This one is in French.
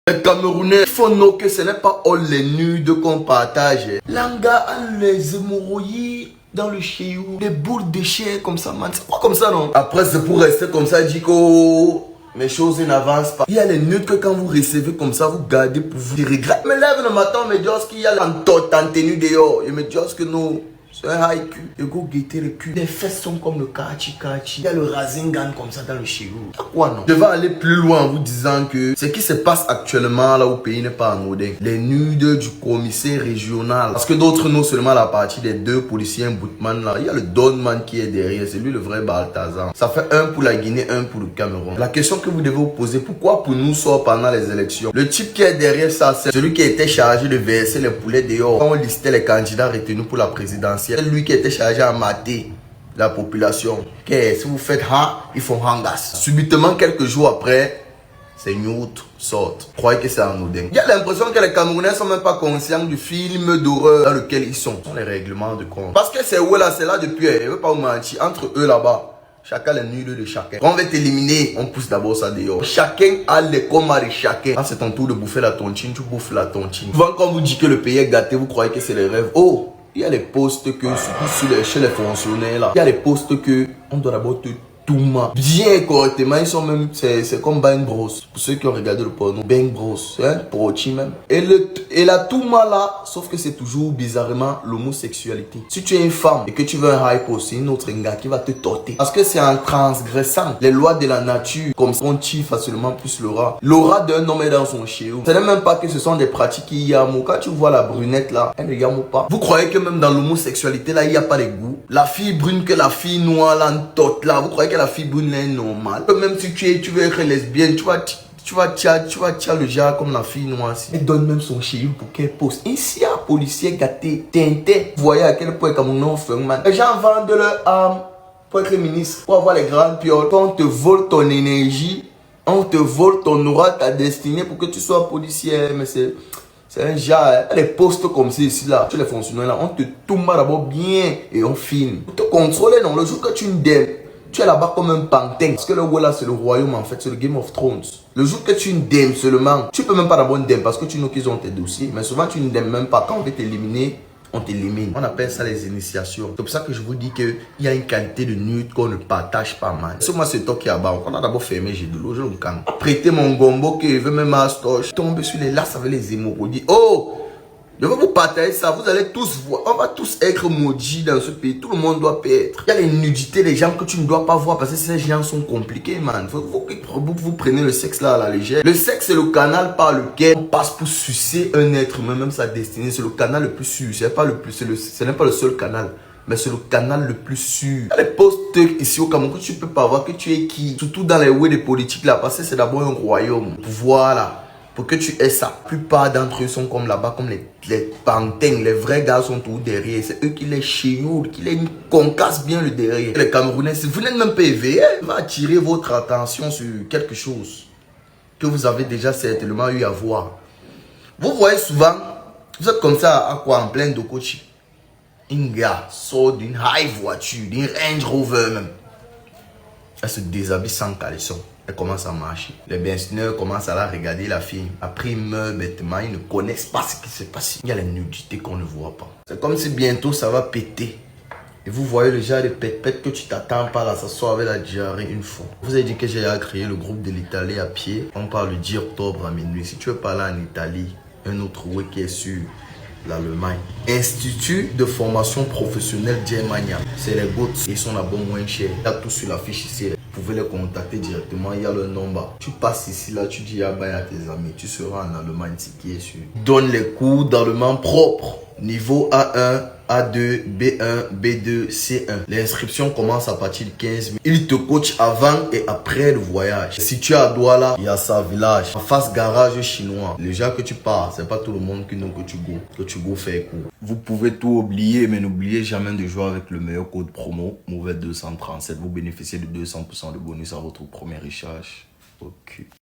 Les Camerounais font nous que ce n'est pas all les nudes qu'on partage. L'anga a les hémorroïdes dans le chéou, des boules de chair comme ça, man. C'est pas comme ça, non? Après, c'est pour rester comme ça, dit que mes choses n'avancent pas. Il y a les nudes que quand vous recevez comme ça, vous gardez pour vous. Je regrette. Je me lève le matin, je me dis qu'il y a en tenue dehors. Je me dis que non. C'est un high cul. Et go guetter le cul. Les fesses sont comme le kachi. Il y a le Rasengan comme ça dans le chéou. Quoi non? Je vais aller plus loin en vous disant que ce qui se passe actuellement là au pays n'est pas anodin. Les nudes du commissaire régional. Parce que d'autres non seulement la partie des deux policiers bootman là. Il y a le Donman qui est derrière. C'est lui le vrai Balthazar. Ça fait un pour la Guinée, un pour le Cameroun. La question que vous devez vous poser, pourquoi pour nous sort pendant les élections? Le type qui est derrière ça, c'est celui qui était chargé de verser les poulets dehors. Quand on listait les candidats retenus pour la présidentielle. C'est lui qui était chargé à mater la population. Si vous faites ils font hangas. Subitement, quelques jours après, ces news sortent. Croyez que c'est anodin. Il y a l'impression que les Camerounais ne sont même pas conscients du film d'horreur dans lequel ils sont. Ce sont les règlements de compte. Parce que c'est où là, c'est là depuis, je ne veux pas vous mentir, entre eux là-bas. Chacun les nuls de chacun. Quand on va t'éliminer, on pousse d'abord ça dehors. Chacun a les comas de chacun. Quand c'est ton tour de bouffer la tontine, tu bouffes la tontine. Souvent, quand on vous dit que le pays est gâté, vous croyez que c'est les rêves. Oh! Il y a les postes que, surtout chez les fonctionnaires là, il y a les postes que on doit d'abord te touma bien correctement. Ils sont même, c'est comme Bang Bros. Pour ceux qui ont regardé le porno, Bang Bros, c'est un prochi même. Et la touma là, sauf que c'est toujours bizarrement l'homosexualité. Si tu es une femme et que tu veux un high post, c'est une autre gars qui va te torter. Parce que c'est en transgressant les lois de la nature, comme on tire facilement plus l'aura. L'aura d'un homme est dans son chéou. Ce n'est même pas que ce sont des pratiques qui y a. Quand tu vois la brunette là, elle ne yamo pas. Vous croyez que même dans l'homosexualité là, il n'y a pas de goût? La fille brune que la fille noire là, en là, vous croyez que la fille brune est normale? Même si tu veux être lesbienne, tu vas tirer le genre comme la fille noire. Elle donne même son chéri pour qu'elle pose. Ici, un policier gâté, teinté. Vous voyez à quel point comme on fait, man. Les gens vendent leur âme pour être ministre, pour avoir les grandes pioles. Quand on te vole ton énergie, on te vole ton aura, ta destinée pour que tu sois policier. Mais c'est un genre, les postes comme ça ici là, tous les fonctionnaires là, on te tourne d'abord bien et on filme. Pour te contrôler, non, le jour que tu n'aimes, tu es là-bas comme un pantin. Parce que le roi là, c'est le royaume en fait, c'est le Game of Thrones. Le jour que tu n'aimes seulement, tu peux même pas d'abord n'aimer parce que tu know qu'ils ont tes dossiers. Mais souvent tu n'aimes même pas. Quand on veut t'éliminer, on t'élimine. On appelle ça les initiations. C'est pour ça que je vous dis qu'il y a une qualité de nude qu'on ne partage pas mal. C'est moi, c'est toi qui a bas. On a d'abord fermé, j'ai de l'eau, je le calme. Prêter mon gombo qui veut même un stoche. Tomber sur les lasses avec les hémorroïdes. Oh! Je vais vous partager ça, vous allez tous voir, on va tous être maudits dans ce pays, tout le monde doit paître. Il y a les nudités, les gens que tu ne dois pas voir parce que ces gens sont compliqués, man. Vous prenez le sexe là à la légère. Le sexe c'est le canal par lequel on passe pour sucer un être humain, même sa destinée. C'est le canal le plus sûr, ce n'est pas le seul canal. Mais c'est le canal le plus sûr. Il y a les postes ici au Cameroun que tu ne peux pas voir que tu es qui. Surtout dans les ways de politique là, parce que c'est d'abord un royaume. Voilà. Pour que tu aies ça, la plupart d'entre eux sont comme là-bas, comme les pantins. Les vrais gars sont tout derrière. C'est eux qui les chioulent, qui les concassent bien le derrière. Les Camerounais, si vous n'êtes même pas éveillé, va attirer votre attention sur quelque chose que vous avez déjà certainement eu à voir. Vous voyez souvent, vous êtes comme ça à quoi en plein de coaching. Un gars sort d'une high voiture, d'une Range Rover même. Elle se déshabille sans caleçon. Elle commence à marcher. Les benzineurs commencent à la regarder, la fille. Après, ils meurent bêtement. Ils ne connaissent pas ce qui se passe. Il y a la nudité qu'on ne voit pas. C'est comme si bientôt ça va péter. Et vous voyez le genre de pète que tu t'attends pas là, ça sort avec la diarrhée une fois. Vous avez dit que j'ai créé le groupe de l'Italie à pied. On parle le 10 octobre à minuit. Si tu veux parler en Italie, un autre way qui est sur l'Allemagne. Institut de formation professionnelle Germania. C'est les bots. Ils sont là-bas moins chers. Il y a tout sur la fiche ici. Vous pouvez les contacter directement. Il y a le nombre. Tu passes ici, là, tu dis à tes amis. Tu seras en Allemagne, c'est qui est sûr. Donne les cours d'allemand propre. Niveau A1, A2, B1, B2, C1. L'inscription commence à partir de 15 000. Il te coach avant et après le voyage. Si tu es à Douala, il y a ça, village. En face, garage chinois. Les gens que tu pars, c'est pas tout le monde qui nous que tu go faire cours. Vous pouvez tout oublier, mais n'oubliez jamais de jouer avec le meilleur code promo, Mauvais 237. Vous bénéficiez de 200% de bonus à votre premier recharge. Ok.